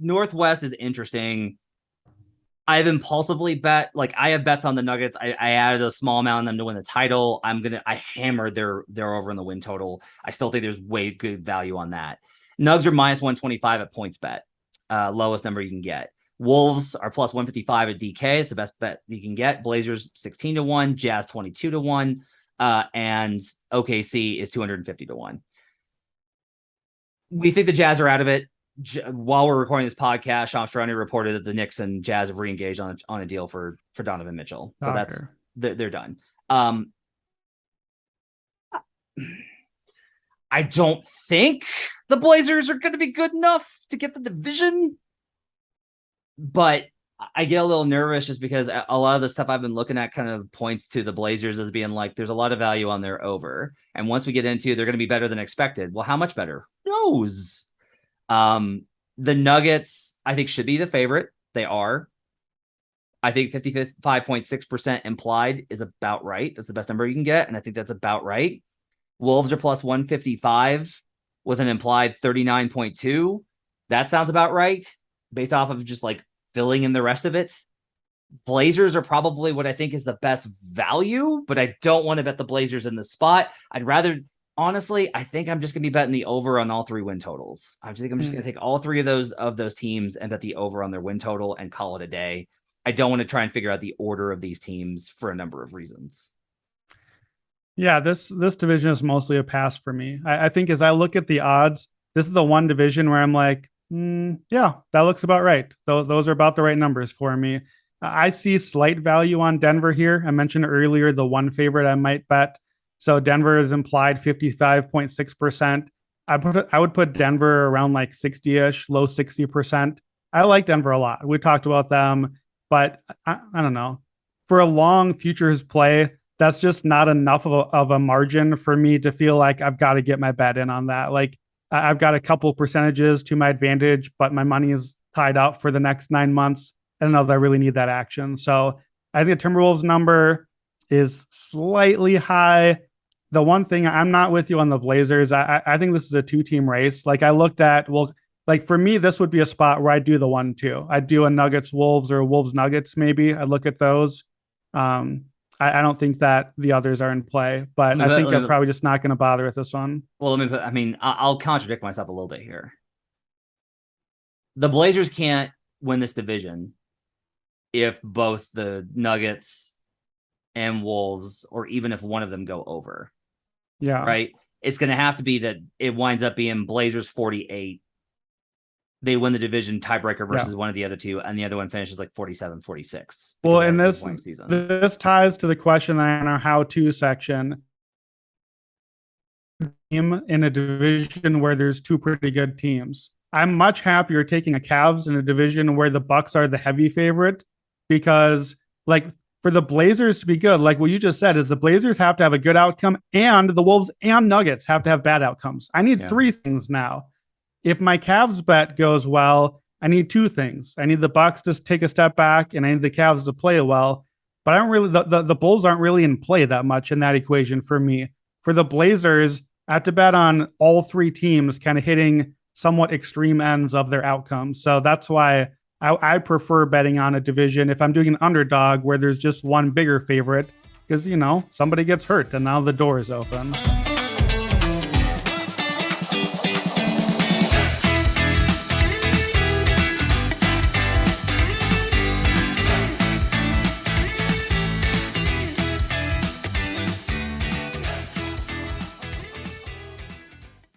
Northwest is interesting. I've impulsively bet, like I have bets on the Nuggets. I added a small amount on them to win the title. I hammered their over in the win total. I still think there's way good value on that. Nugs are minus 125 at points bet, lowest number you can get. Wolves are plus 155 at DK. It's the best bet you can get. Blazers 16-1, Jazz 22-1, and OKC is 250-1. We think the Jazz are out of it. While we're recording this podcast, Shams Charania reported that the Knicks and Jazz have re-engaged on a deal for Donovan Mitchell. So they're done. I don't think the Blazers are going to be good enough to get the division, but I get a little nervous just because a lot of the stuff I've been looking at kind of points to the Blazers as being like, there's a lot of value on their over. And once we get into, they're going to be better than expected. Well, how much better? Who knows? The Nuggets, I think, should be the favorite. They are. I think 55.6% implied is about right. That's the best number you can get. And I think that's about right. Wolves are plus 155 with an implied 39.2. That sounds about right based off of just like filling in the rest of it. Blazers are probably what I think is the best value, but I don't want to bet the Blazers in the spot. I'd rather, honestly, I think I'm just going to be betting the over on all three win totals. I think I'm just going to take all three of those teams and bet the over on their win total and call it a day. I don't want to try and figure out the order of these teams for a number of reasons. Yeah, this division is mostly a pass for me. I think as I look at the odds, this is the one division where I'm like, yeah, that looks about right. Those are about the right numbers for me. I see slight value on Denver here. I mentioned earlier the one favorite I might bet. So Denver is implied 55.6%. I would put Denver around like 60-ish, low 60%. I like Denver a lot. We talked about them, but I don't know. For a long futures play, that's just not enough of a margin for me to feel like I've got to get my bet in on that. Like I've got a couple percentages to my advantage, but my money is tied up for the next 9 months. I don't know that I really need that action. So I think the Timberwolves number is slightly high. The one thing I'm not with you on the Blazers, I think this is a 2-team race. Like I looked at, like for me, this would be a spot where I'd do the 1-2. I'd do a Nuggets Wolves or Wolves Nuggets maybe. I'd look at those. I don't think that the others are in play, but I think I'm probably just not going to bother with this one. Well, I'll contradict myself a little bit here. The Blazers can't win this division if both the Nuggets and Wolves, or even if one of them go over. Yeah. Right. It's going to have to be that it winds up being Blazers 48. They win the division tiebreaker versus one of the other two, and the other one finishes like 47-46. Well, and this ties to the question in our how-to section. In a division where there's two pretty good teams, I'm much happier taking a Cavs in a division where the Bucks are the heavy favorite, because like for the Blazers to be good, like what you just said, is the Blazers have to have a good outcome and the Wolves and Nuggets have to have bad outcomes. I need three things now. If my Cavs bet goes well, I need two things. I need the Bucks to take a step back, and I need the Cavs to play well. But I don't really, the Bulls aren't really in play that much in that equation for me. For the Blazers, I have to bet on all three teams kind of hitting somewhat extreme ends of their outcomes. So that's why I prefer betting on a division if I'm doing an underdog where there's just one bigger favorite, because, somebody gets hurt and now the door is open.